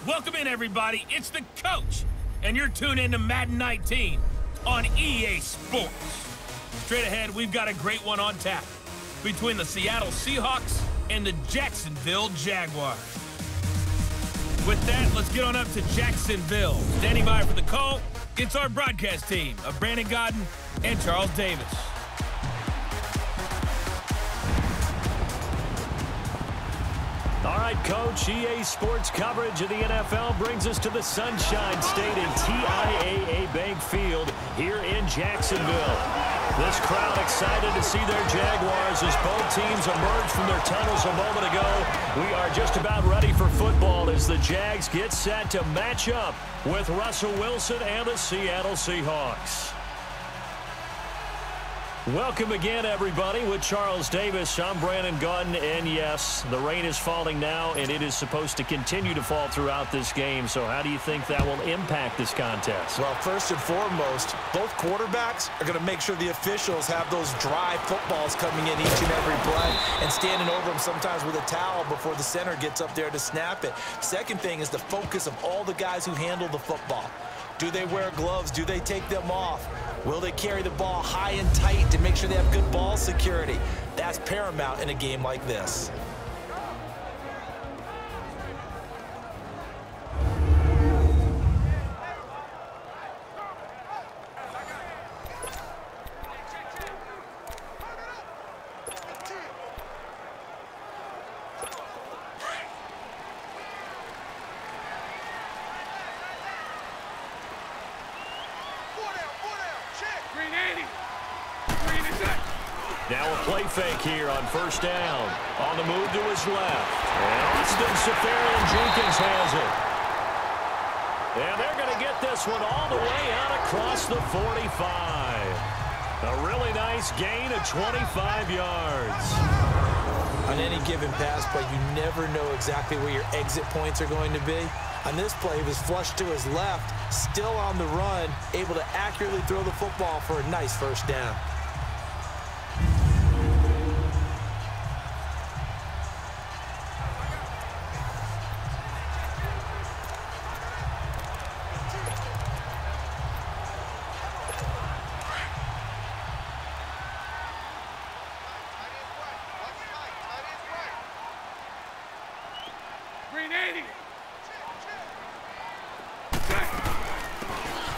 Welcome in, everybody. It's the coach, and you're tuned in to Madden 19 on EA Sports. Straight ahead, we've got a great one on tap between the Seattle Seahawks and the Jacksonville Jaguars. With that, let's get on up to Jacksonville. Standing by for the call, it's our broadcast team of Brandon Godden and Charles Davis. All right, Coach, EA Sports coverage of the NFL brings us to the Sunshine State in TIAA Bank Field here in Jacksonville. This crowd excited to see their Jaguars as both teams emerged from their tunnels a moment ago. We are just about ready for football as the Jags get set to match up with Russell Wilson and the Seattle Seahawks. Welcome again, everybody, with Charles Davis. I'm Brandon Godden, and yes, the rain is falling now, and it is supposed to continue to fall throughout this game. So how do you think that will impact this contest? Well, first and foremost, both quarterbacks are going to make sure the officials have those dry footballs coming in each and every play and standing over them sometimes with a towel before the center gets up there to snap it. Second thing is the focus of all the guys who handle the football. Do they wear gloves? Do they take them off? Will they carry the ball high and tight to make sure they have good ball security? That's paramount in a game like this. Now a play fake here on first down. On the move to his left. And Austin Seferian-Jenkins has it. And they're going to get this one all the way out across the 45. A really nice gain of 25 yards. On any given pass play, you never know exactly where your exit points are going to be. On this play, he was flushed to his left, still on the run, able to accurately throw the football for a nice first down.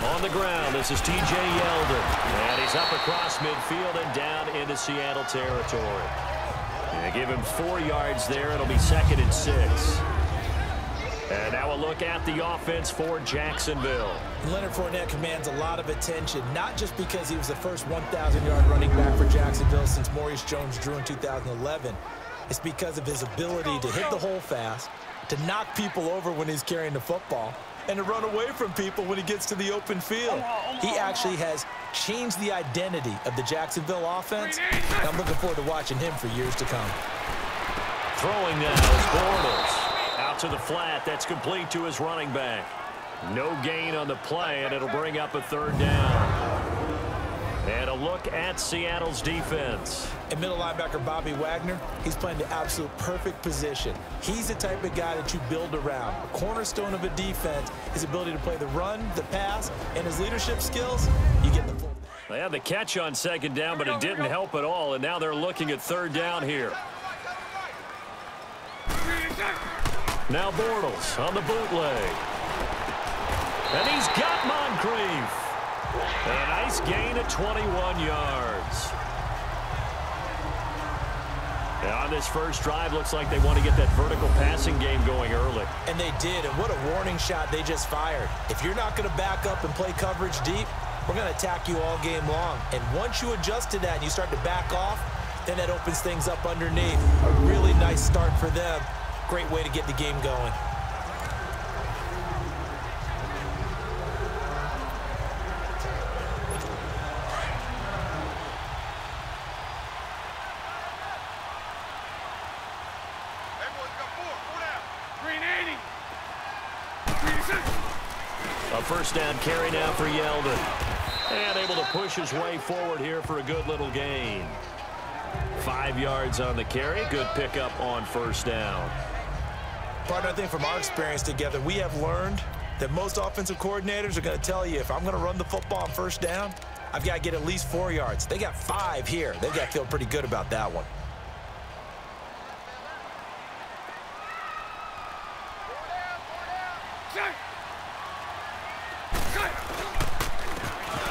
On the ground, this is T.J. Yeldon. And he's up across midfield and down into Seattle territory. And give him 4 yards there. It'll be 2nd and 6. And now a look at the offense for Jacksonville. Leonard Fournette commands a lot of attention, not just because he was the first 1,000-yard running back for Jacksonville since Maurice Jones-Drew in 2011. It's because of his ability to hit the hole fast, to knock people over when he's carrying the football, and to run away from people when he gets to the open field. He actually has changed the identity of the Jacksonville offense, and I'm looking forward to watching him for years to come. Throwing now is Bortles. Out to the flat. That's complete to his running back. No gain on the play, and it'll bring up a 3rd down. And a look at Seattle's defense. And middle linebacker Bobby Wagner, he's playing the absolute perfect position. He's the type of guy that you build around. A cornerstone of a defense, his ability to play the run, the pass, and his leadership skills, you get the full. They had the catch on 2nd down, but it didn't help at all, and now they're looking at 3rd down here. Now Bortles on the bootleg. And he's got Moncrief. And a nice gain of 21 yards. And on this first drive, looks like they want to get that vertical passing game going early. And they did, and what a warning shot they just fired. If you're not going to back up and play coverage deep, we're going to attack you all game long. And once you adjust to that and you start to back off, then that opens things up underneath. A really nice start for them. Great way to get the game going. A first down carry now for Yeldon. And able to push his way forward here for a good little gain. 5 yards on the carry. Good pickup on first down. Partner, I think from our experience together, we have learned that most offensive coordinators are going to tell you, if I'm going to run the football on first down, I've got to get at least 4 yards. They got 5 here. They've got to feel pretty good about that one.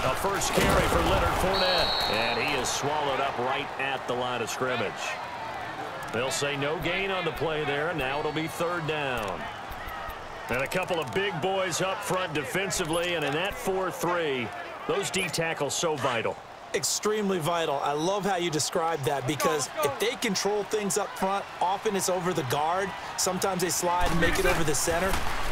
A first carry for Leonard Fournette, and he is swallowed up right at the line of scrimmage. They'll say no gain on the play there, and now it'll be 3rd down. And a couple of big boys up front defensively, and in that 4-3, those D tackles so vital. Extremely vital. I love how you described that, because if they control things up front, often it's over the guard. Sometimes they slide and make it over the center.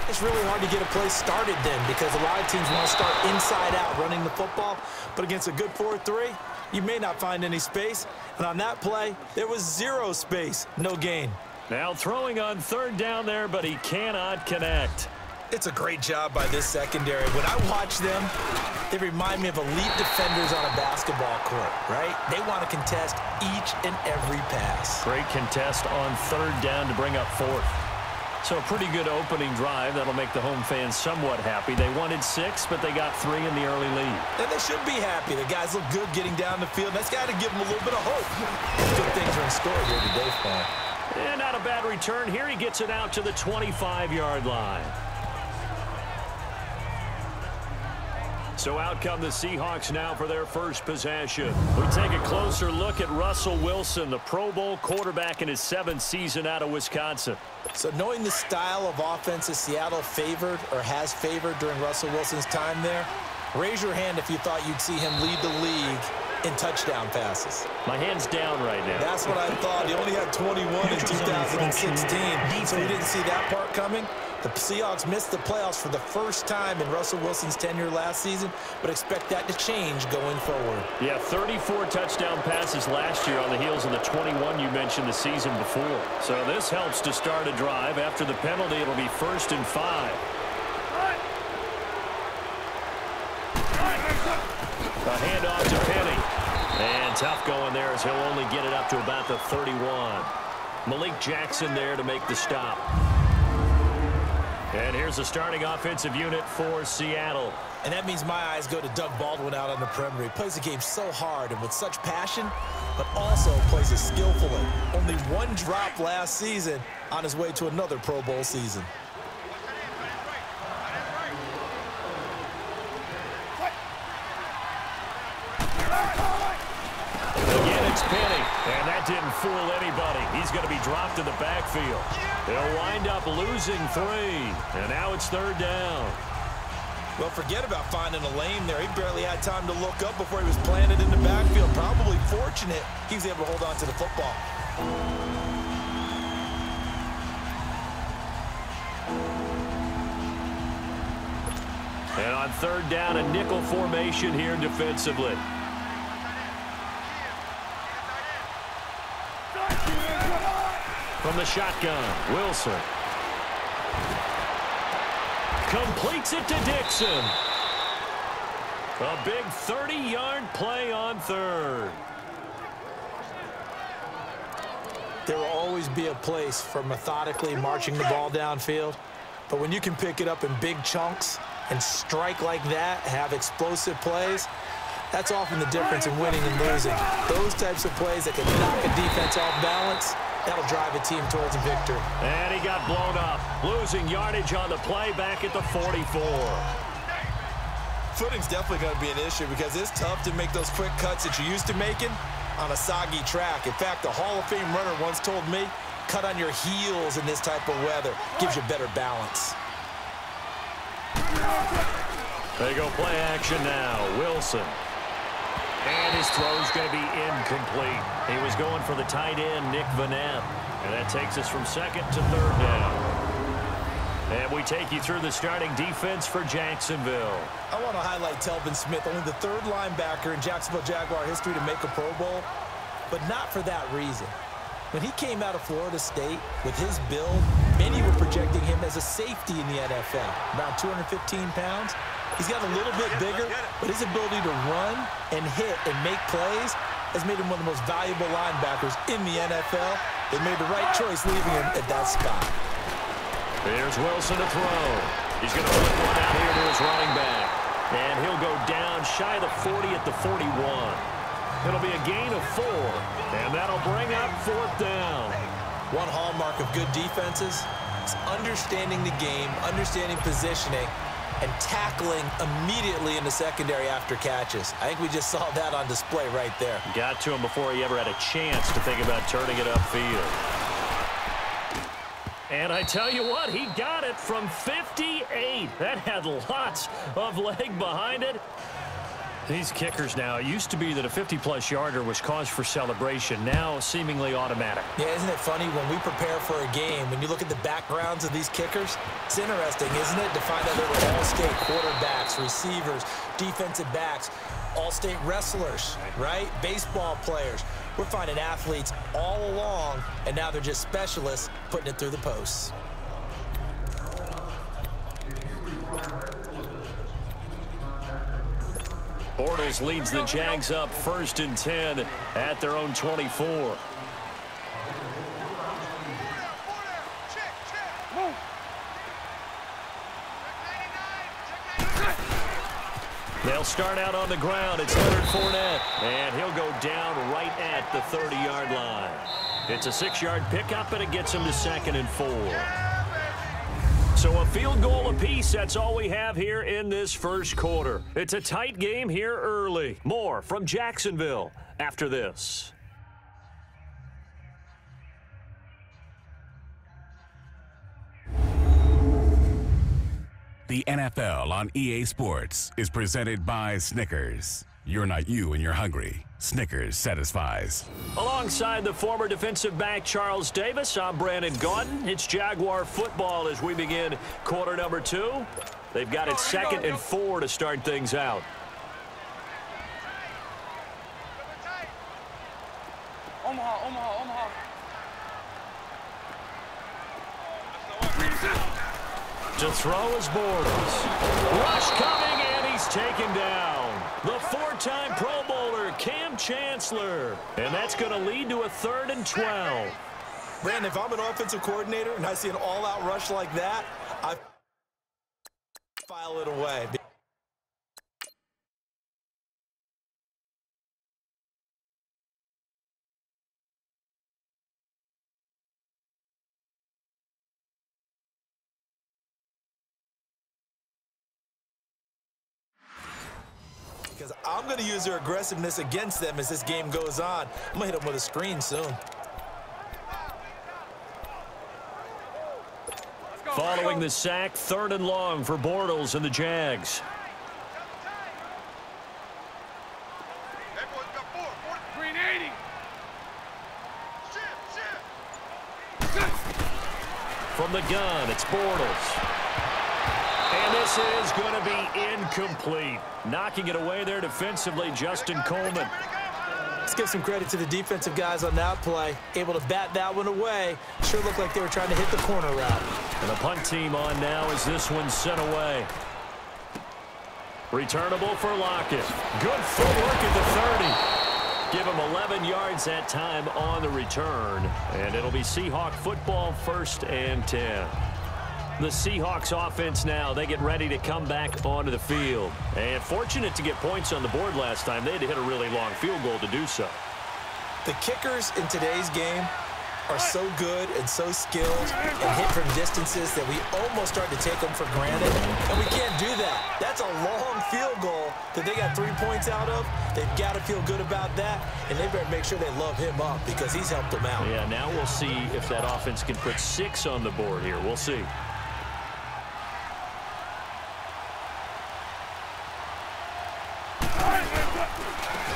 It's really hard to get a play started then, because a lot of teams want to start inside out running the football. But against a good 4-3, you may not find any space. And on that play, there was 0 space, no gain. Now throwing on 3rd down there, but he cannot connect. It's a great job by this secondary. When I watch them, they remind me of elite defenders on a basketball court, right? They want to contest each and every pass. Great contest on 3rd down to bring up 4th. So a pretty good opening drive. That'll make the home fans somewhat happy. They wanted 6, but they got 3 in the early lead. And they should be happy. The guys look good getting down the field. That's got to give them a little bit of hope. Good things are in store here today for them. And not a bad return. Here he gets it out to the 25-yard line. So out come the Seahawks now for their first possession. We take a closer look at Russell Wilson, the Pro Bowl quarterback in his 7th season out of Wisconsin. So knowing the style of offense that Seattle favored or has favored during Russell Wilson's time there, raise your hand if you thought you'd see him lead the league in touchdown passes. My hand's down right now. That's what I thought. He only had 21 in 2016, so we didn't see that part coming. The Seahawks missed the playoffs for the first time in Russell Wilson's tenure last season, but expect that to change going forward. Yeah, 34 touchdown passes last year on the heels of the 21 you mentioned the season before. So this helps to start a drive. After the penalty, it'll be 1st and 5. A handoff to Penny. And tough going there as he'll only get it up to about the 31. Malik Jackson there to make the stop. And here's the starting offensive unit for Seattle. And that means my eyes go to Doug Baldwin out on the perimeter. He plays the game so hard and with such passion, but also plays it skillfully. Only 1 drop last season on his way to another Pro Bowl season. Again, it's Penny, and that didn't fool anybody. He's going to be dropped in the backfield. They'll wind up losing 3, and now it's 3rd down. Well, forget about finding a lane there. He barely had time to look up before he was planted in the backfield. Probably fortunate he was able to hold on to the football. And on 3rd down, a nickel formation here defensively. From the shotgun, Wilson. Completes it to Dixon. A big 30-yard play on 3rd. There will always be a place for methodically marching the ball downfield. But when you can pick it up in big chunks and strike like that, have explosive plays, that's often the difference in winning and losing. Those types of plays that can knock a defense off balance, that'll drive a team towards a victory. And he got blown up, losing yardage on the play back at the 44. Footing's definitely going to be an issue because it's tough to make those quick cuts that you're used to making on a soggy track. In fact, a Hall of Fame runner once told me, cut on your heels in this type of weather. Gives you better balance. They go play action now. Wilson. And his throw's going to be incomplete. He was going for the tight end, Nick Vanette. And that takes us from 2nd to 3rd down. And we take you through the starting defense for Jacksonville. I want to highlight Telvin Smith, only the 3rd linebacker in Jacksonville Jaguar history to make a Pro Bowl, but not for that reason. When he came out of Florida State with his build, many were projecting him as a safety in the NFL, around 215 pounds. He's got a little bit bigger, but his ability to run and hit and make plays has made him one of the most valuable linebackers in the NFL. They made the right choice leaving him at that spot. Here's Wilson to throw. He's going to put one out here to his running back. And he'll go down shy of the 40 at the 41. It'll be a gain of 4. And that'll bring up 4th down. One hallmark of good defenses is understanding the game, understanding positioning, and tackling immediately in the secondary after catches. I think we just saw that on display right there. Got to him before he ever had a chance to think about turning it upfield. And I tell you what, he got it from 58. That had lots of leg behind it. These kickers now, it used to be that a 50-plus yarder was cause for celebration. Now, seemingly automatic. Yeah, isn't it funny when we prepare for a game, when you look at the backgrounds of these kickers, it's interesting, isn't it, to find out they were all-state quarterbacks, receivers, defensive backs, all-state wrestlers, right? Baseball players. We're finding athletes all along, and now they're just specialists putting it through the posts. Bortles leads the Jags up 1st and 10 at their own 24. They'll start out on the ground. It's Leonard Fournette, and he'll go down right at the 30-yard line. It's a 6-yard pickup, and it gets him to 2nd and 4. So a field goal apiece, that's all we have here in this first quarter. It's a tight game here early. More from Jacksonville after this. The NFL on EA Sports is presented by Snickers. You're not you when you're hungry. Snickers satisfies. Alongside the former defensive back Charles Davis, I'm Brandon Gaudin. It's Jaguar football as we begin quarter number 2. They've got it 2nd and 4 to start things out. Omaha. To throw is Bortles. Rush coming, and he's taken down. The 4-time Pro Bowler, Cam Chancellor. And that's going to lead to a 3rd and 12. Brandon, if I'm an offensive coordinator and I see an all-out rush like that, I file it away. Because I'm going to use their aggressiveness against them as this game goes on. I'm going to hit them with a screen soon. Following the sack, 3rd and long for Bortles and the Jags. From the gun, it's Bortles. And this is going to be incomplete. Knocking it away there defensively, Justin Coleman. Let's give some credit to the defensive guys on that play. Able to bat that one away. Sure looked like they were trying to hit the corner route. And the punt team on now as this one's sent away. Returnable for Lockett. Good footwork at the 30. Give him 11 yards that time on the return. And it'll be Seahawk football 1st and 10. The Seahawks offense now, they get ready to come back onto the field. And fortunate to get points on the board last time. They had to hit a really long field goal to do so. The kickers in today's game are so good and so skilled and hit from distances that we almost start to take them for granted. And we can't do that. That's a long field goal that they got 3 points out of. They've got to feel good about that. And they better make sure they love him up because he's helped them out. Yeah, now we'll see if that offense can put 6 on the board here. We'll see.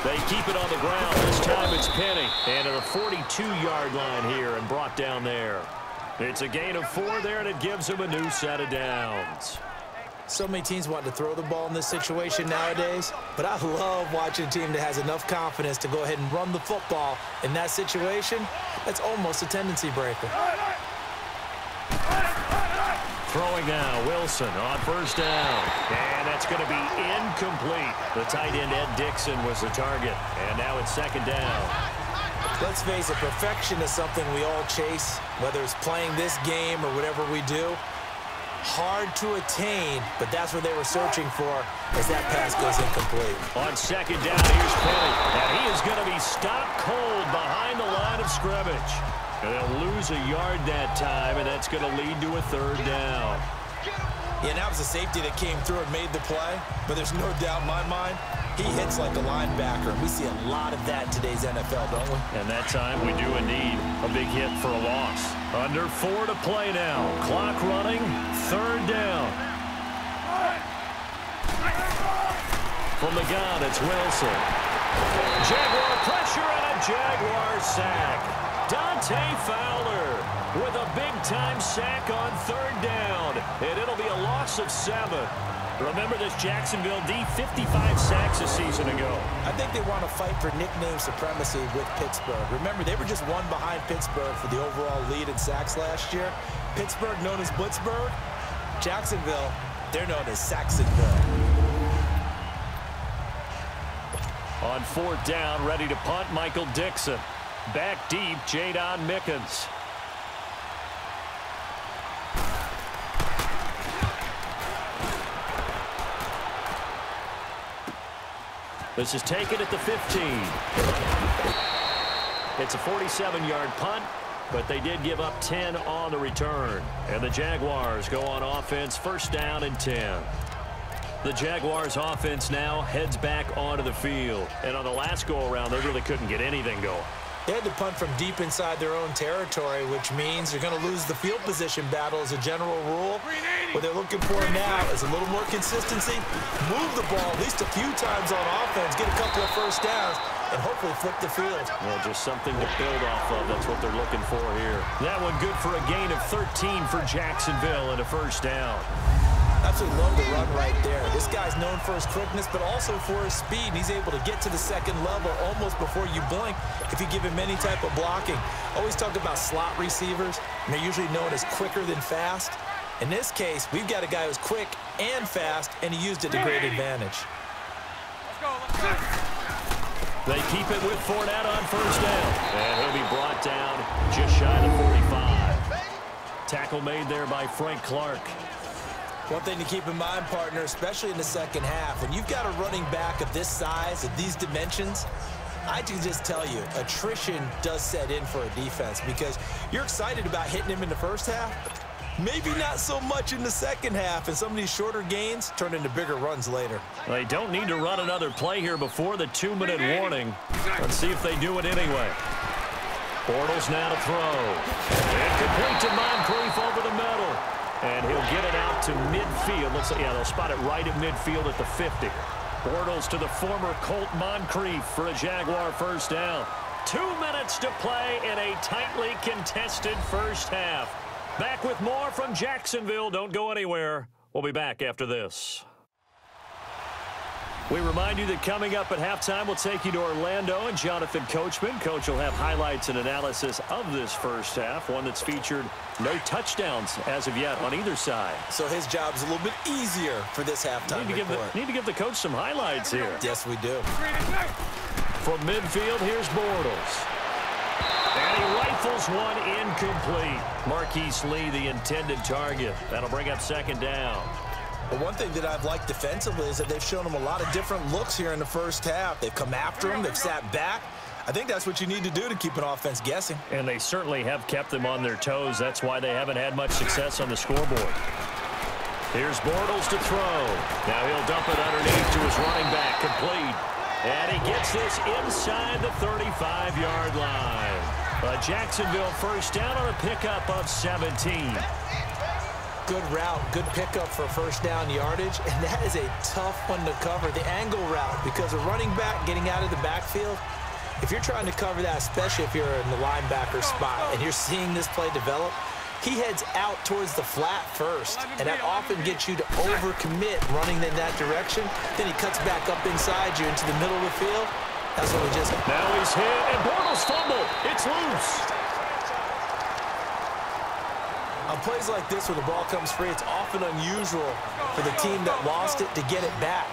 They keep it on the ground. This time it's Penny. And at a 42-yard line here and brought down there. It's a gain of 4 there, and it gives them a new set of downs. So many teams want to throw the ball in this situation nowadays, but I love watching a team that has enough confidence to go ahead and run the football in that situation. That's almost a tendency breaker. Throwing now, Wilson on 1st down. And that's going to be incomplete. The tight end, Ed Dixon, was the target. And now it's 2nd down. Let's face it, perfection is something we all chase, whether it's playing this game or whatever we do. Hard to attain, but that's what they were searching for as that pass goes incomplete. On second down, here's Penny. And he is going to be stopped cold behind the line of scrimmage. And they'll lose a yard that time, and that's going to lead to a third down. Yeah, that was a safety that came through and made the play, but there's no doubt in my mind, he hits like a linebacker. We see a lot of that in today's NFL, don't we? And that time we do indeed a big hit for a loss. Under 4 to play now. Clock running, third down. From the gun, it's Wilson. Jaguar pressure and a Jaguar sack. Dante Fowler with a big-time sack on third down. And it'll be a loss of 7. Remember this Jacksonville D, 55 sacks a season ago. I think they want to fight for nickname supremacy with Pittsburgh. Remember, they were just one behind Pittsburgh for the overall lead in sacks last year. Pittsburgh known as Blitzburgh. Jacksonville, they're known as Saxonville. On fourth down, ready to punt, Michael Dixon. Back deep, Jadon Mickens. This is taken at the 15. It's a 47-yard punt, but they did give up 10 on the return. And the Jaguars go on offense, first down and 10. The Jaguars offense now heads back onto the field. And on the last go-around, they really couldn't get anything going. They had to punt from deep inside their own territory, which means they're going to lose the field position battle as a general rule. What they're looking for now is a little more consistency, move the ball at least a few times on offense, get a couple of first downs, and hopefully flip the field. Well, just something to build off of. That's what they're looking for here. That one good for a gain of 13 for Jacksonville and a first down. Absolutely love the run right there. This guy's known for his quickness, but also for his speed. And he's able to get to the second level almost before you blink if you give him any type of blocking. Always talk about slot receivers, and they're usually known as quicker than fast. In this case, we've got a guy who's quick and fast, and he used it to great advantage. They keep it with Fournette on first down. And he'll be brought down just shy of the 45. Tackle made there by Frank Clark. One thing to keep in mind, partner, especially in the second half, when you've got a running back of this size, of these dimensions, I can just tell you, attrition does set in for a defense because you're excited about hitting him in the first half. Maybe not so much in the second half, and some of these shorter gains turn into bigger runs later. They don't need to run another play here before the 2-minute warning. Let's see if they do it anyway. Bortles now to throw. Incomplete to Moncrief over the middle. And he'll get it out to midfield. Looks like, yeah, they'll spot it right at midfield at the 50. Bortles to the former Colt Moncrief for a Jaguar first down. 2 minutes to play in a tightly contested first half. Back with more from Jacksonville. Don't go anywhere. We'll be back after this. We remind you that coming up at halftime, we'll take you to Orlando and Jonathan Coachman. Coach will have highlights and analysis of this first half, one that's featured no touchdowns as of yet on either side. So his job's a little bit easier for this halftime report. Need to give the coach some highlights here. Yes, we do. From midfield, here's Bortles. And he rifles one incomplete. Marquise Lee, the intended target. That'll bring up second down. But one thing that I've liked defensively is that they've shown him a lot of different looks here in the first half. They've come after him. They've sat back. I think that's what you need to do to keep an offense guessing. And they certainly have kept them on their toes. That's why they haven't had much success on the scoreboard. Here's Bortles to throw. Now he'll dump it underneath to his running back, complete. And he gets this inside the 35-yard line. A Jacksonville first down on a pickup of 17. Good route, good pickup for first down yardage, and that is a tough one to cover, the angle route, because a running back getting out of the backfield, if you're trying to cover that, especially if you're in the linebacker spot and you're seeing this play develop, he heads out towards the flat first, and that often gets you to overcommit running in that direction. Then he cuts back up inside you into the middle of the field. That's what we just... Now he's hit, and Bortles fumbled. It's loose. On plays like this where the ball comes free, it's often unusual for the team that lost it to get it back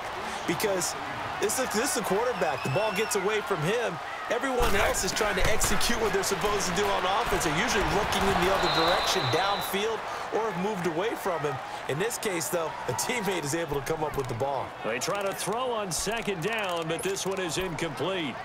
because this is a quarterback. The ball gets away from him. Everyone else is trying to execute what they're supposed to do on offense. They're usually looking in the other direction, downfield, or have moved away from him. In this case, though, a teammate is able to come up with the ball. They try to throw on second down, but this one is incomplete.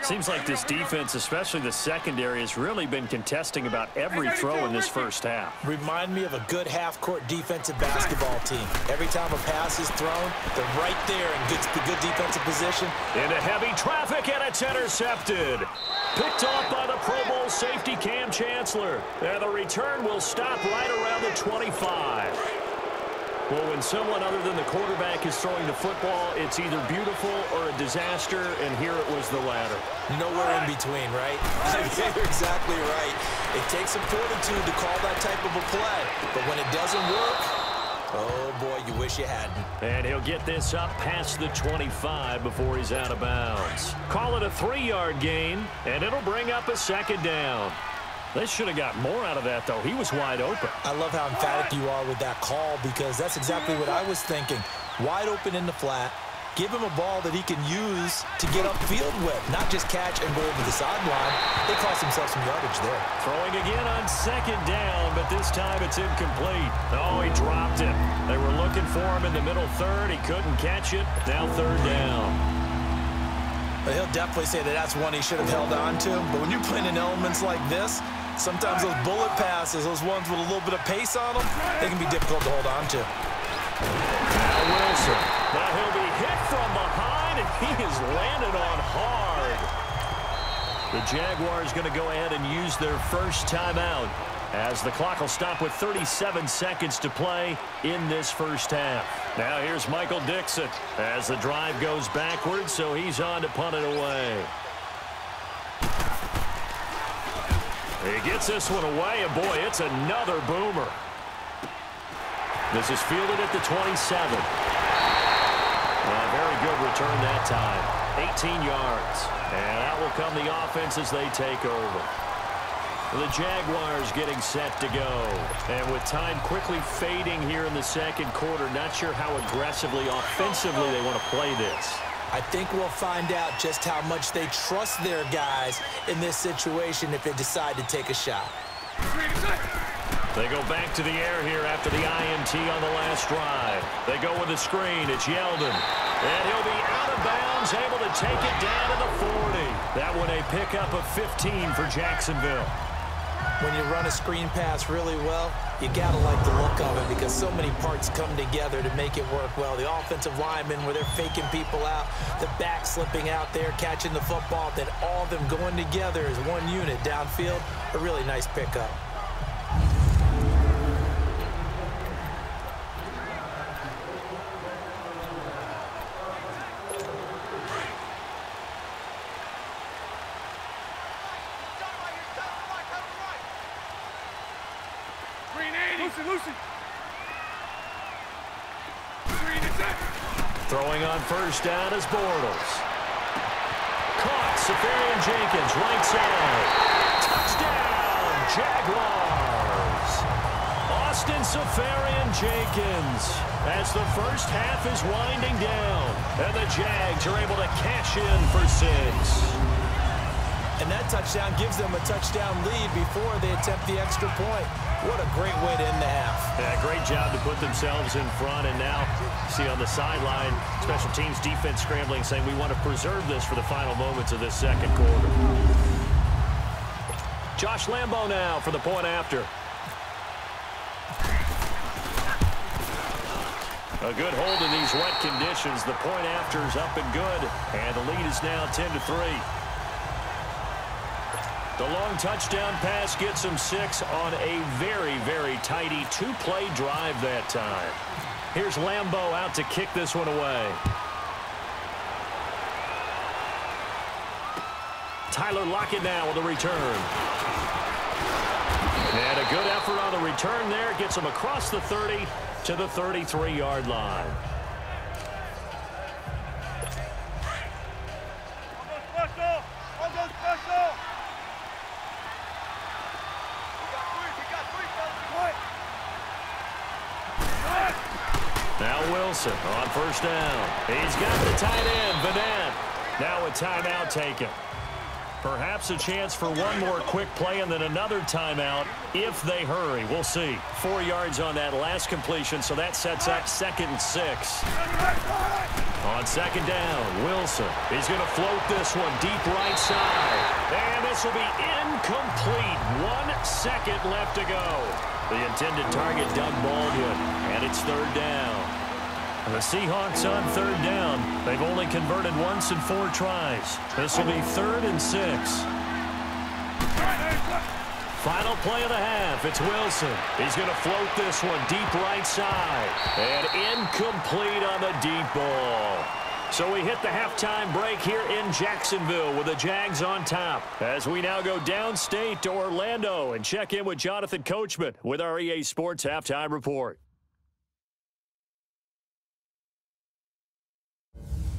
Seems like this defense, especially the secondary, has really been contesting about every throw in this first half. Remind me of a good half-court defensive basketball team. Every time a pass is thrown, they're right there in good defensive position. Into heavy traffic, and it's intercepted. Picked off by the Pro Bowl safety Cam Chancellor. And the return will stop right around the 25. Well, when someone other than the quarterback is throwing the football, it's either beautiful or a disaster, and here it was the latter. Nowhere in between, right? You're exactly right. It takes some fortitude to call that type of a play, but when it doesn't work, oh boy, you wish you hadn't. And he'll get this up past the 25 before he's out of bounds. Call it a 3-yard gain, and it'll bring up a second down. They should have got more out of that, though. He was wide open. I love how emphatic you are with that call, because that's exactly what I was thinking. Wide open in the flat. Give him a ball that he can use to get upfield with, not just catch and go over the sideline. They cost themselves some yardage there. Throwing again on second down, but this time it's incomplete. Oh, he dropped it. They were looking for him in the middle third. He couldn't catch it. Now third down. But he'll definitely say that that's one he should have held on to. But when you're playing in elements like this, sometimes those bullet passes, those ones with a little bit of pace on them, they can be difficult to hold on to. Now Wilson. Now he'll be hit from behind, and he is landed on hard. The Jaguars going to go ahead and use their first timeout, as the clock will stop with 37 seconds to play in this first half. Now here's Michael Dixon as the drive goes backwards, so he's on to punt it away. He gets this one away, and boy, it's another boomer. This is fielded at the 27. Very good return that time. 18 yards. And out will come the offense as they take over. The Jaguars getting set to go. And with time quickly fading here in the second quarter, not sure how aggressively, offensively they want to play this. I think we'll find out just how much they trust their guys in this situation if they decide to take a shot. They go back to the air here after the INT on the last drive. They go with a screen. It's Yeldon. And he'll be out of bounds, able to take it down to the 40. That one a pickup of 15 for Jacksonville. When you run a screen pass really well, you got to like the look of it because so many parts come together to make it work well. The offensive linemen, where they're faking people out, the back slipping out there, catching the football, then all of them going together as one unit downfield. A really nice pickup. Throwing on first down is Bortles. Caught, Safarian Jenkins, right side. Touchdown, Jaguars. Austin Safarian Jenkins, as the first half is winding down, and the Jags are able to cash in for 6. And that touchdown gives them a touchdown lead before they attempt the extra point. What a great way to end the half. Yeah, great job to put themselves in front. And now, see on the sideline, special teams defense scrambling, saying we want to preserve this for the final moments of this second quarter. Josh Lambo now for the point after. A good hold in these wet conditions. The point after is up and good. And the lead is now 10-3. The long touchdown pass gets him 6 on a very, very tidy 2-play drive that time. Here's Lambo out to kick this one away. Tyler Lockett now with a return. And a good effort on the return there. Gets him across the 30 to the 33-yard line. Now Wilson on first down. He's got the tight end, Vanette. Now a timeout taken. Perhaps a chance for one more quick play and then another timeout if they hurry. We'll see. 4 yards on that last completion, so that sets up 2nd and 6. On 2nd down, Wilson. He's going to float this one deep right side. And this will be incomplete. 1 second left to go. The intended target, Doug Baldwin, and it's 3rd down. The Seahawks on 3rd down. They've only converted once in 4 tries. This will be 3rd and 6. Final play of the half. It's Wilson. He's going to float this one deep right side. And incomplete on the deep ball. So we hit the halftime break here in Jacksonville with the Jags on top. As we now go downstate to Orlando and check in with Jonathan Coachman with our EA Sports Halftime Report.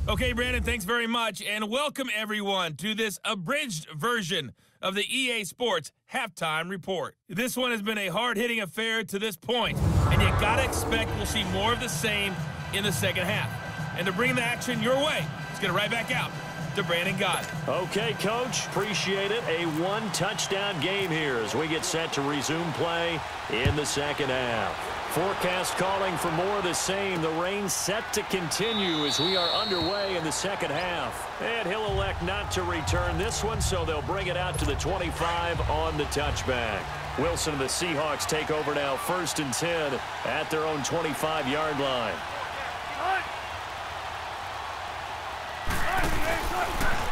Okay, Brandon, thanks very much, and welcome everyone to this abridged version of the EA Sports Halftime Report. This one has been a hard-hitting affair to this point, and you gotta expect we'll see more of the same in the second half. And to bring the action your way, let's get it right back out to Brandon Gott. Okay, Coach, appreciate it. A 1-touchdown game here as we get set to resume play in the second half. Forecast calling for more of the same. The rain set to continue as we are underway in the second half. And he'll elect not to return this one, so they'll bring it out to the 25 on the touchback. Wilson and the Seahawks take over now, 1st and 10 at their own 25-yard line.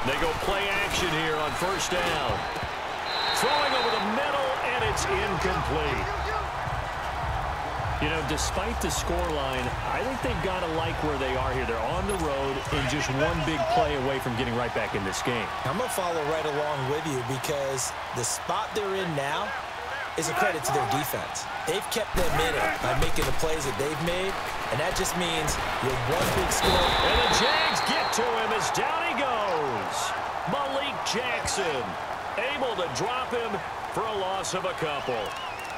They go play action here on 1st down. Throwing over the middle, and it's incomplete. You know, despite the scoreline, I think they've got to like where they are here. They're on the road and just one big play away from getting right back in this game. I'm going to follow right along with you because the spot they're in now is a credit to their defense. They've kept them in it by making the plays that they've made, and that just means you're one big score. And the Jags get to him as down he goes. Malik Jackson able to drop him for a loss of a couple.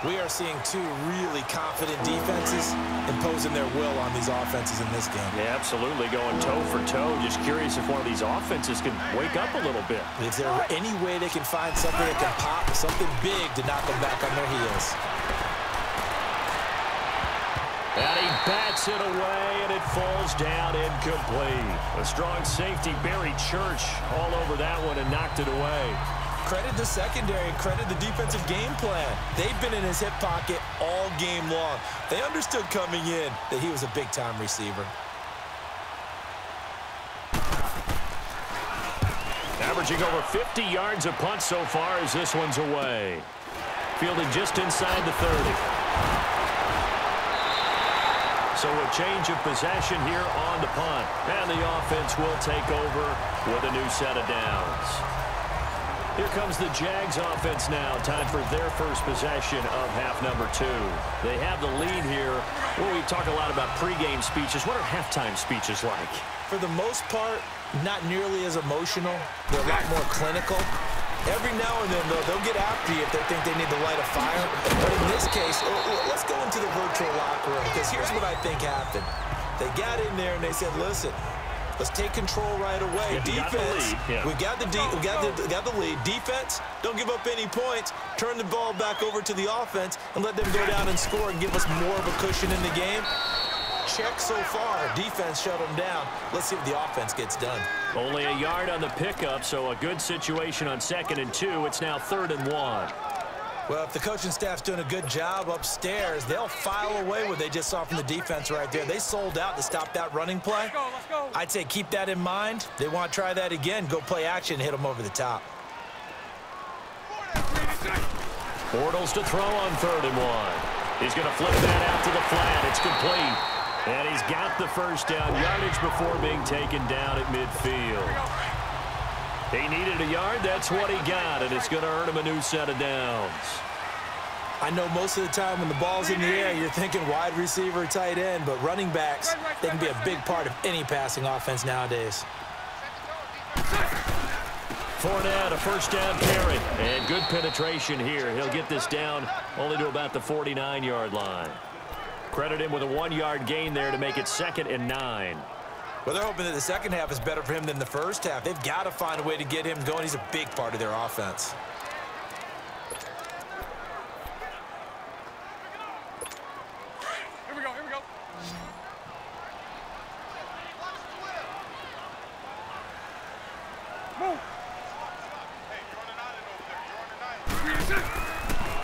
We are seeing 2 really confident defenses imposing their will on these offenses in this game. Yeah, absolutely, going toe for toe. Just curious if one of these offenses can wake up a little bit. Is there any way they can find something that can pop, something big to knock them back on their heels? And he bats it away, and it falls down incomplete. A strong safety, Barry Church, all over that one and knocked it away. Credit the secondary, credit the defensive game plan. They've been in his hip pocket all game long. They understood coming in that he was a big-time receiver. Averaging over 50 yards a punt so far as this one's away. Fielded just inside the 30. So a change of possession here on the punt. And the offense will take over with a new set of downs. Here comes the Jags offense now. Time for their first possession of half number 2. They have the lead here. Well, we talk a lot about pregame speeches. What are halftime speeches like? For the most part, not nearly as emotional. They're a lot more clinical. Every now and then, though, they'll get after you if they think they need to light a fire. But in this case, let's go into the virtual locker room, because here's what I think happened. They got in there and they said, listen, let's take control right away. Defense, we got the lead. Defense, don't give up any points. Turn the ball back over to the offense and let them go down and score and give us more of a cushion in the game. Check so far. Defense shut them down. Let's see what the offense gets done. Only a yard on the pickup, so a good situation on 2nd and 2. It's now 3rd and 1. Well, if the coaching staff's doing a good job upstairs, they'll file away what they just saw from the defense right there. They sold out to stop that running play. Let's go. I'd say keep that in mind. They want to try that again. Go play action, hit them over the top. Bortles to throw on 3rd and 1. He's going to flip that out to the flat. It's complete. And he's got the first down, yardage before being taken down at midfield. He needed a yard. That's what he got, and it's going to earn him a new set of downs. I know most of the time when the ball's in the air, you're thinking wide receiver, tight end, but running backs, they can be a big part of any passing offense nowadays. Fournette, a first down carry, and good penetration here. He'll get this down only to about the 49-yard line. Credit him with a 1-yard gain there to make it 2nd and 9. Well, they're hoping that the second half is better for him than the first half. They've got to find a way to get him going. He's a big part of their offense. Here we go. Move.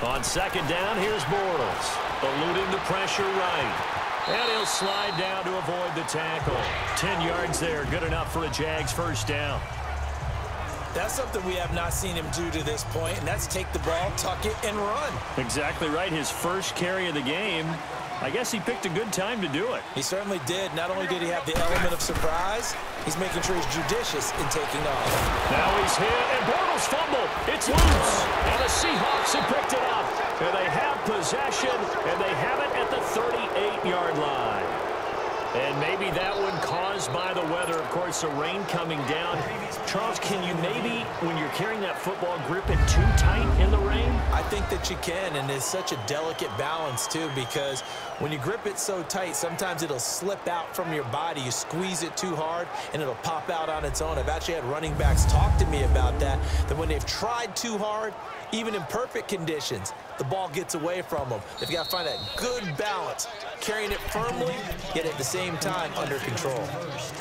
On second down, here's Bortles, eluding the pressure right. And he'll slide down to avoid the tackle. 10 yards there, good enough for a Jags first down. That's something we have not seen him do to this point, and that's take the ball, tuck it, and run. Exactly right. His first carry of the game. I guess he picked a good time to do it. He certainly did. Not only did he have the element of surprise, he's making sure he's judicious in taking off. Now he's hit, and Bortles fumble. It's loose, and the Seahawks have picked it up. And they have possession, and they have it at the 38-yard line. And maybe that one caused by the weather. Of course, the rain coming down. Charles, can you maybe, when you're carrying that football, grip it too tight in the rain? I think that you can, and it's such a delicate balance, too, because when you grip it so tight, sometimes it'll slip out from your body. You squeeze it too hard, and it'll pop out on its own. I've actually had running backs talk to me about that when they've tried too hard, even in perfect conditions, the ball gets away from them. They've got to find that good balance, carrying it firmly, yet at the same time under control. Let's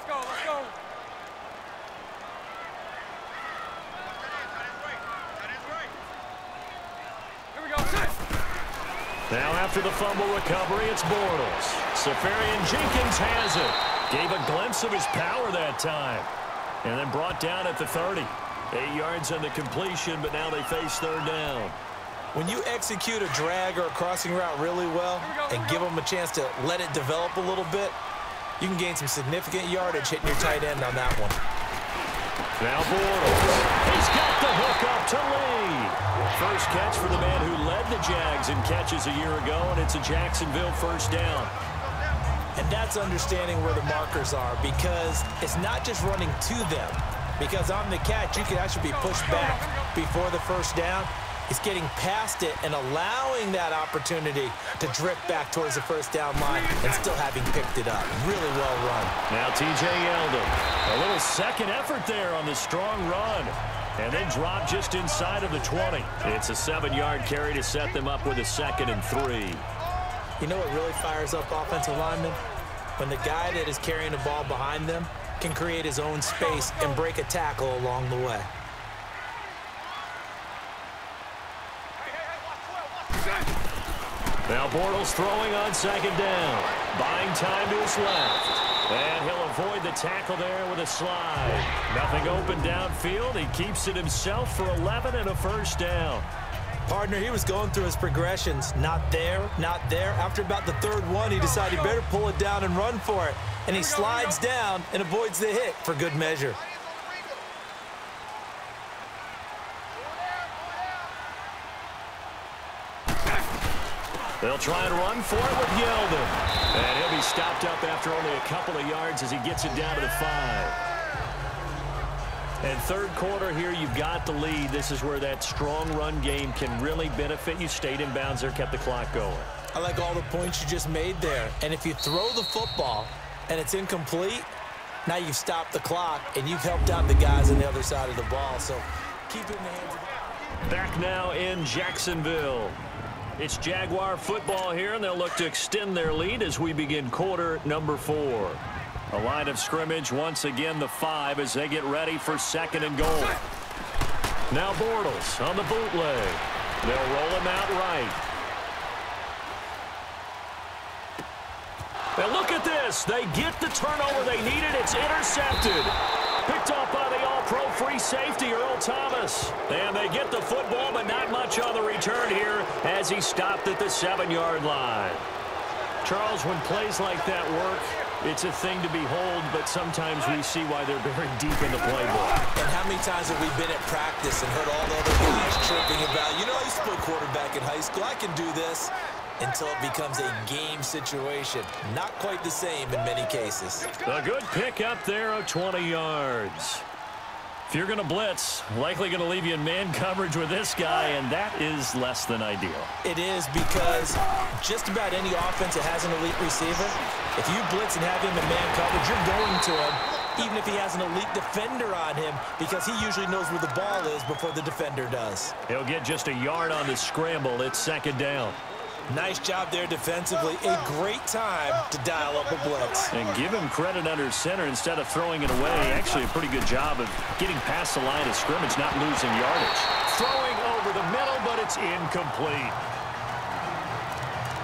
go. Here we go. Now after the fumble recovery, it's Bortles. Safarian Jenkins has it. Gave a glimpse of his power that time. And then brought down at the 30. 8 yards on the completion, but now they face third down. When you execute a drag or a crossing route really well and give them a chance to let it develop a little bit, you can gain some significant yardage hitting your tight end on that one. Now Bortles. He's got the hook up to lead. First catch for the man who led the Jags in catches a year ago, and it's a Jacksonville first down. And that's understanding where the markers are, because it's not just running to them. Because on the catch, you can actually be pushed back before the first down. It's getting past it and allowing that opportunity to drift back towards the first down line and still having picked it up. Really well run. Now T.J. Yeldon. A little second effort there on the strong run. And then drop just inside of the 20. It's a 7-yard carry to set them up with a 2nd and 3. You know what really fires up offensive linemen? When the guy that is carrying the ball behind them can create his own space and break a tackle along the way. Now Bortles throwing on second down. Buying time to his left. And he'll avoid the tackle there with a slide. Nothing open downfield. He keeps it himself for 11 and a first down. Partner, he was going through his progressions. Not there, not there. After about the third one, he decided he better pull it down and run for it. And he slides down and avoids the hit for good measure. They'll try and run for it with Yeldon. And he'll be stopped up after only a couple of yards as he gets it down to the 5. And third quarter here, you've got the lead. This is where that strong run game can really benefit you. Stayed in bounds there, kept the clock going. I like all the points you just made there. And if you throw the football and it's incomplete, now you've stopped the clock and you've helped out the guys on the other side of the ball. So keep it in the hands of... Back now in Jacksonville. It's Jaguar football here, and they'll look to extend their lead as we begin quarter number 4. A line of scrimmage, once again the 5 as they get ready for 2nd and goal. Now Bortles on the bootleg. They'll roll him out right. And look at this. They get the turnover they needed. It's intercepted. Picked off by the all-pro free safety, Earl Thomas. And they get the football, but not much on the return here as he stopped at the 7-yard line. Charles, when plays like that work, it's a thing to behold, but sometimes we see why they're very deep in the playbook. And how many times have we been at practice and heard all the other guys chirping about, you know, I used to play quarterback in high school, I can do this, until it becomes a game situation. Not quite the same in many cases. A good pick up there of 20 yards. If you're going to blitz, likely going to leave you in man coverage with this guy, and that is less than ideal. It is, because just about any offense that has an elite receiver, if you blitz and have him in man coverage, you're going to him, even if he has an elite defender on him, because he usually knows where the ball is before the defender does. He'll get just a yard on the scramble. It's second down. Nice job there defensively. A great time to dial up a blitz. And give him credit under center instead of throwing it away. Actually, a pretty good job of getting past the line of scrimmage, not losing yardage. Throwing over the middle, but it's incomplete.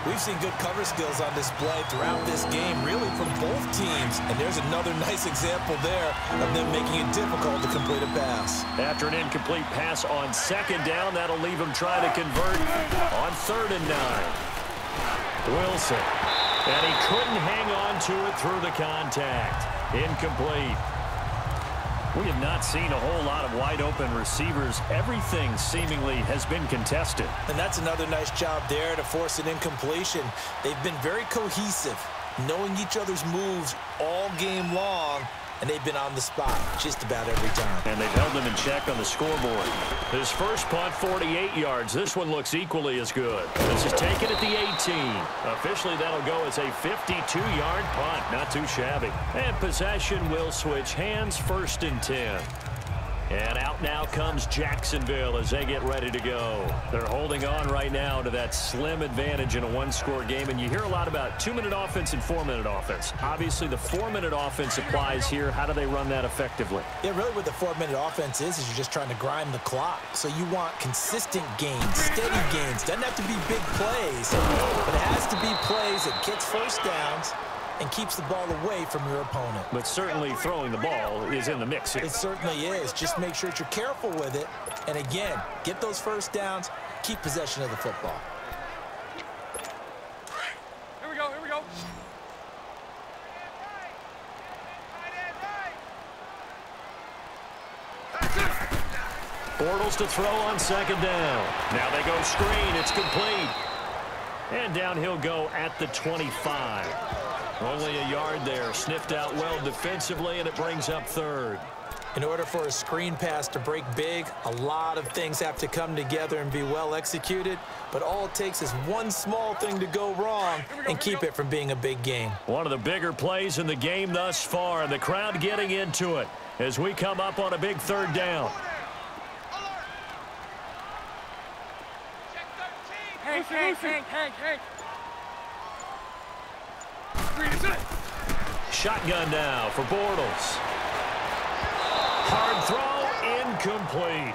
We've seen good cover skills on display throughout this game, really from both teams. And there's another nice example there of them making it difficult to complete a pass. After an incomplete pass on second down, that'll leave him trying to convert on 3rd and 9. Wilson. And he couldn't hang on to it through the contact. Incomplete. We have not seen a whole lot of wide-open receivers. Everything seemingly has been contested. And that's another nice job there to force an incompletion. They've been very cohesive, knowing each other's moves all game long, and they've been on the spot just about every time. And they've held them in check on the scoreboard. His first punt, 48 yards. This one looks equally as good. This is taken at the 18. Officially, that'll go as a 52-yard punt. Not too shabby. And possession will switch hands, 1st and 10. And out now comes Jacksonville as they get ready to go. They're holding on right now to that slim advantage in a one-score game. And you hear a lot about 2-minute offense and 4-minute offense. Obviously, the 4-minute offense applies here. How do they run that effectively? Yeah, really what the 4-minute offense is you're just trying to grind the clock. So you want consistent gains, steady gains. Doesn't have to be big plays, but it has to be plays that gets first downs and keeps the ball away from your opponent. But certainly throwing the ball is in the mix here. It certainly is. Just make sure that you're careful with it. And again, get those first downs, keep possession of the football. Here we go, here we go. Bortles to throw on second down. Now they go screen. It's complete. And down he'll go at the 25. Only a yard there. Sniffed out well defensively, and it brings up 3rd. In order for a screen pass to break big, a lot of things have to come together and be well executed. But all it takes is one small thing to go wrong and keep it from being a big game. One of the bigger plays in the game thus far, and the crowd getting into it as we come up on a big 3rd down. Hank. Shotgun now for Bortles. Hard throw, incomplete.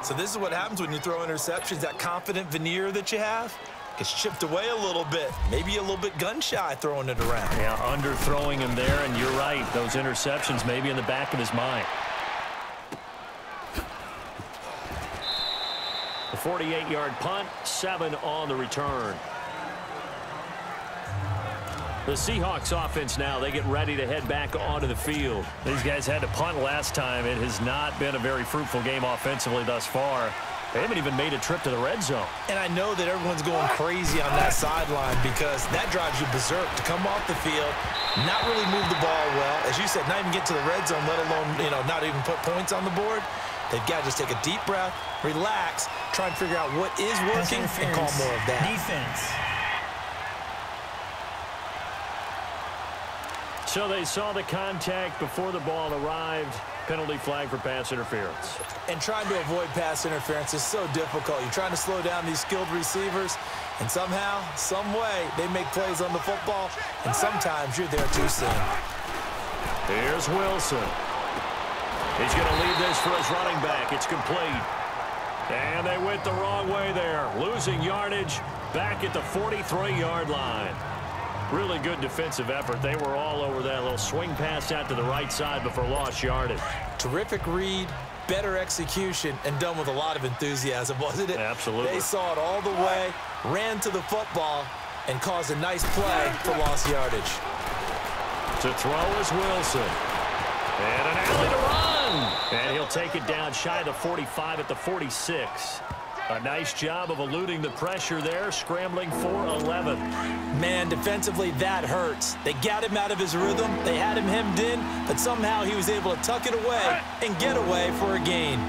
So this is what happens when you throw interceptions. That confident veneer that you have gets chipped away a little bit. Maybe a little bit gun-shy throwing it around. Yeah, underthrowing him there, and you're right. Those interceptions may be in the back of his mind. A 48-yard punt, 7 on the return. The Seahawks offense now, they get ready to head back onto the field. These guys had to punt last time. It has not been a very fruitful game offensively thus far. They haven't even made a trip to the red zone. And I know that everyone's going crazy on that sideline because that drives you berserk to come off the field, not really move the ball well. As you said, not even get to the red zone, let alone, not even put points on the board. They've got to just take a deep breath, relax, try and figure out what is working and call more of that. Defense. So they saw the contact before the ball arrived. Penalty flag for pass interference. And trying to avoid pass interference is so difficult. You're trying to slow down these skilled receivers, and somehow, some way, they make plays on the football, and sometimes you're there too soon. Here's Wilson. He's going to lead this for his running back. It's complete. And they went the wrong way there. Losing yardage back at the 43-yard line. Really good defensive effort. They were all over that little swing pass out to the right side before lost yardage. Terrific read, better execution, and done with a lot of enthusiasm, wasn't it? Absolutely. They saw it all the way, ran to the football, and caused a nice play for lost yardage. To throw is Wilson. And an alley to run. And he'll take it down shy of the 45 at the 46. A nice job of eluding the pressure there, scrambling for 11. Man, defensively, that hurts. They got him out of his rhythm. They had him hemmed in, but somehow he was able to tuck it away and get away for a gain.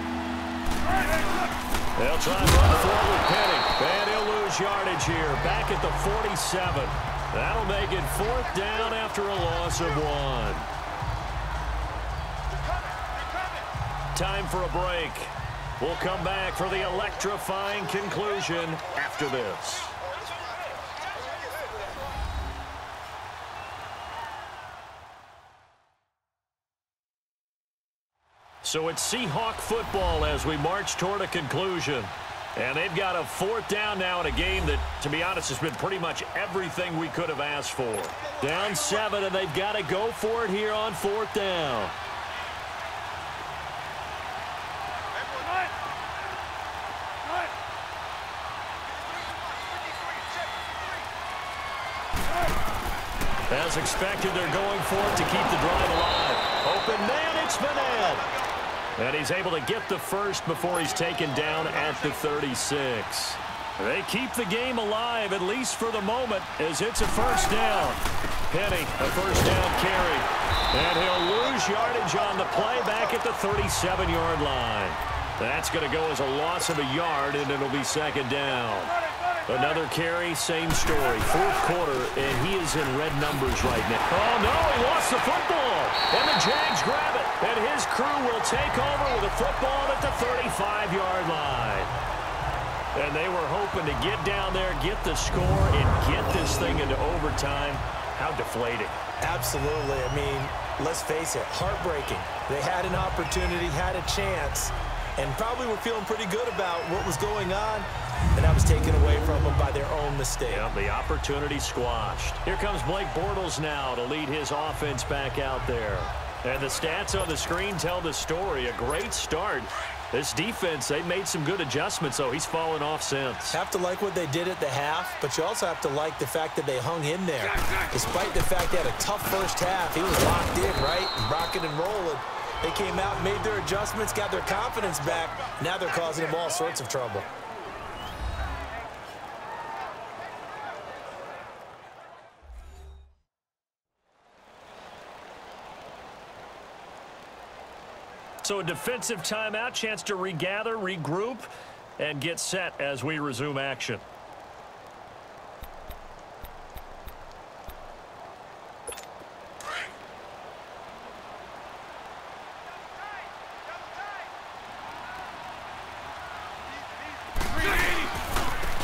They'll try and run forward, Penny. And he'll lose yardage here, back at the 47. That'll make it 4th down after a loss of 1. Time for a break. We'll come back for the electrifying conclusion after this. So it's Seahawk football as we march toward a conclusion. And they've got a 4th down now in a game that, to be honest, has been pretty much everything we could have asked for. Down 7, and they've got to go for it here on 4th down. As expected, they're going for it to keep the drive alive. Open man, it's Madden. And he's able to get the first before he's taken down at the 36. They keep the game alive, at least for the moment, as it's a 1st down. Penny, a 1st down carry. And he'll lose yardage on the play back at the 37-yard line. That's going to go as a loss of a yard, and it'll be 2nd down. Another carry, same story. 4th quarter, and he is in red numbers right now. Oh, no, he lost the football. And the Jags grab it. And his crew will take over with a football at the 35-yard line. And they were hoping to get down there, get the score, and get this thing into overtime. How deflating. Absolutely. I mean, let's face it, heartbreaking. They had an opportunity, had a chance, and probably were feeling pretty good about what was going on, and that was taken away from them by their own mistake. Yeah, the opportunity squashed. Here comes Blake Bortles now to lead his offense back out there. And the stats on the screen tell the story. A great start. This defense, they made some good adjustments, so he's fallen off since. Have to like what they did at the half, but you also have to like the fact that they hung in there. Despite the fact they had a tough first half, he was locked in, right? And rocking and rolling. They came out and made their adjustments, got their confidence back. Now they're causing them all sorts of trouble. So a defensive timeout, chance to regather, regroup, and get set as we resume action.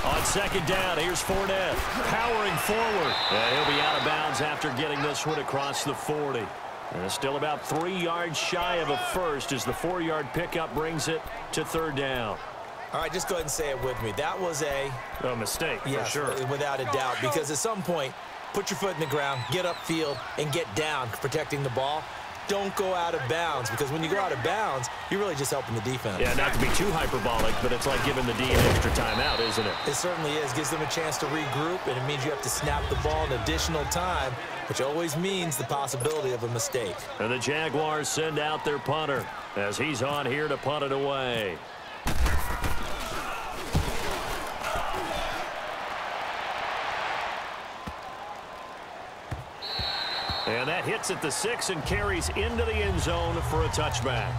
On 2nd down, here's Fournette, powering forward. And he'll be out of bounds after getting this one across the 40. And still about 3 yards shy of a first as the 4-yard pickup brings it to 3rd down. All right, just go ahead and say it with me. That was a mistake, yes, for sure. Without a doubt, because at some point, put your foot in the ground, get upfield, and get down, protecting the ball. Don't go out of bounds, because when you go out of bounds, you're really just helping the defense. Yeah, not to be too hyperbolic, but it's like giving the D an extra timeout, isn't it? It certainly is. Gives them a chance to regroup, and it means you have to snap the ball in additional time, which always means the possibility of a mistake. And the Jaguars send out their punter as he's on here to punt it away. And that hits at the 6 and carries into the end zone for a touchback.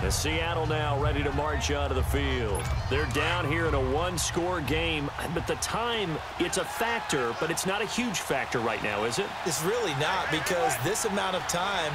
As Seattle now ready to march out of the field. They're down here in a 1-score game, but the time, it's a factor, but it's not a huge factor right now, is it? It's really not, because this amount of time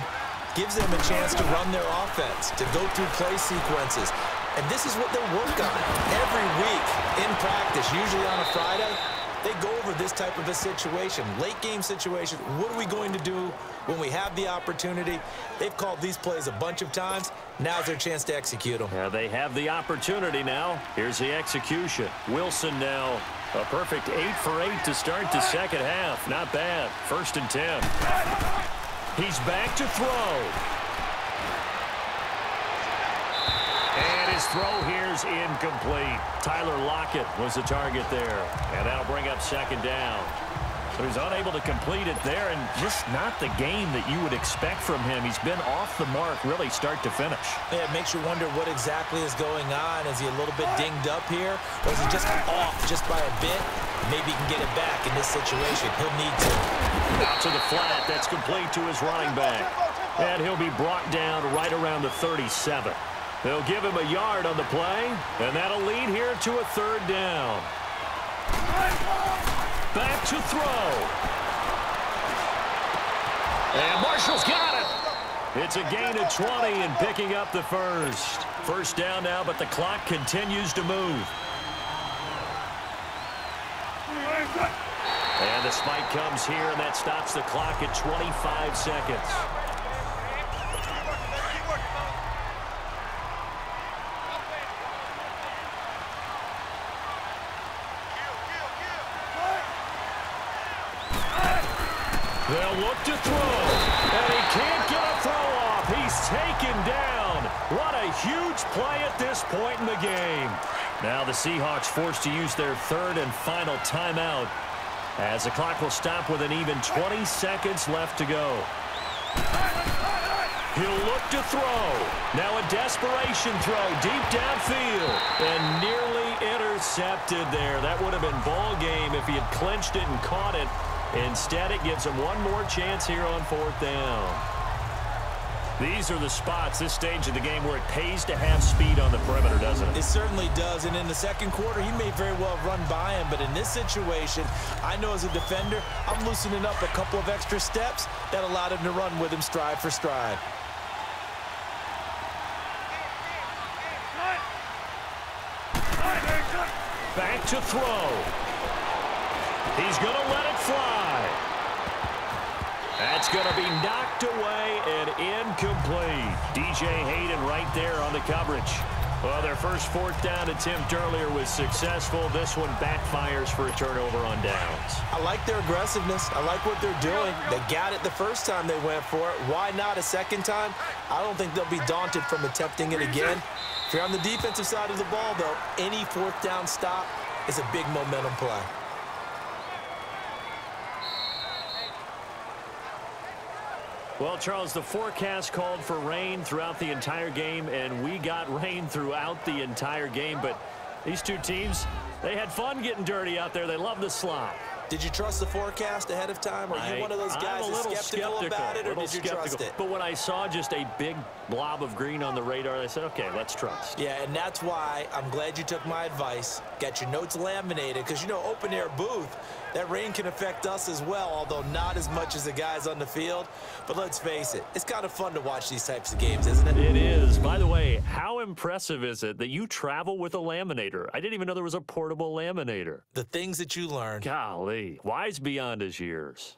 gives them a chance to run their offense, to go through play sequences. And this is what they work on every week in practice, usually on a Friday. They go over this type of a situation, late game situation. What are we going to do when we have the opportunity? They've called these plays a bunch of times. Now's their chance to execute them. Yeah, they have the opportunity now. Here's the execution. Wilson now, a perfect 8 for 8 to start the 2nd half. Not bad. 1st and 10. He's back to throw. And his throw here's incomplete. Tyler Lockett was the target there. And that'll bring up 2nd down. But he's unable to complete it there, and just not the game that you would expect from him. He's been off the mark really start to finish. Yeah, it makes you wonder what exactly is going on. Is he a little bit dinged up here, or is he just off just by a bit? Maybe he can get it back in this situation. He'll need to. Out to the flat. That's complete to his running back. And he'll be brought down right around the 37. They'll give him a yard on the play, and that'll lead here to a 3rd down. Back to throw. And Marshall's got it. It's a gain of 20 and picking up the first. 1st down now, but the clock continues to move. And the spike comes here, and that stops the clock at 25 seconds. They'll look to throw, and he can't get a throw off. He's taken down. What a huge play at this point in the game. Now the Seahawks forced to use their 3rd and final timeout as the clock will stop with an even 20 seconds left to go. He'll look to throw. Now a desperation throw deep downfield and nearly intercepted there. That would have been ball game if he had clinched it and caught it. Instead, it gives him one more chance here on 4th down. These are the spots, this stage of the game, where it pays to have speed on the perimeter, doesn't it? It certainly does, and in the 2nd quarter, he may very well run by him, but in this situation, I know as a defender, I'm loosening up a couple of extra steps that allowed him to run with him stride for stride. Back to throw. He's going to let it fly. That's going to be knocked away and incomplete. DJ Hayden right there on the coverage. Well, their first 4th down attempt earlier was successful. This one backfires for a turnover on downs. I like their aggressiveness. I like what they're doing. They got it the first time they went for it. Why not a 2nd time? I don't think they'll be daunted from attempting it again. If you're on the defensive side of the ball, though, any 4th down stop is a big momentum play. Well, Charles, the forecast called for rain throughout the entire game, and we got rain throughout the entire game. But these two teams, they had fun getting dirty out there. They love the slop. Did you trust the forecast ahead of time? Are you one of those guys that's skeptical about it, or did you trust it? But when I saw just a big blob of green on the radar, I said, okay, let's trust. Yeah, and that's why I'm glad you took my advice. Got your notes laminated, because, you know, open-air booth, that rain can affect us as well, although not as much as the guys on the field. But let's face it, it's kind of fun to watch these types of games, isn't it? It is. By the way, how impressive is it that you travel with a laminator? I didn't even know there was a portable laminator. The things that you learn. Golly, wise beyond his years.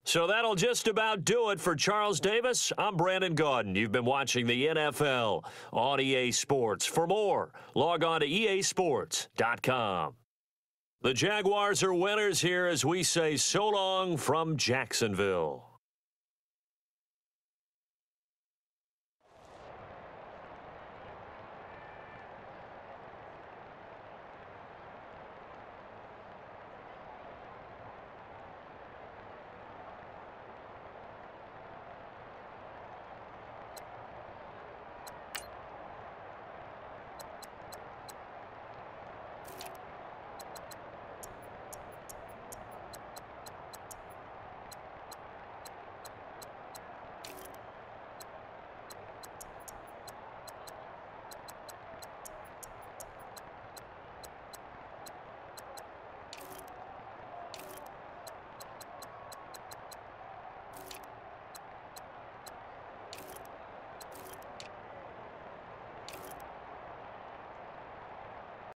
So that'll just about do it for Charles Davis. I'm Brandon Gaudin. You've been watching the NFL on EA Sports. For more, log on to easports.com. The Jaguars are winners here as we say so long from Jacksonville.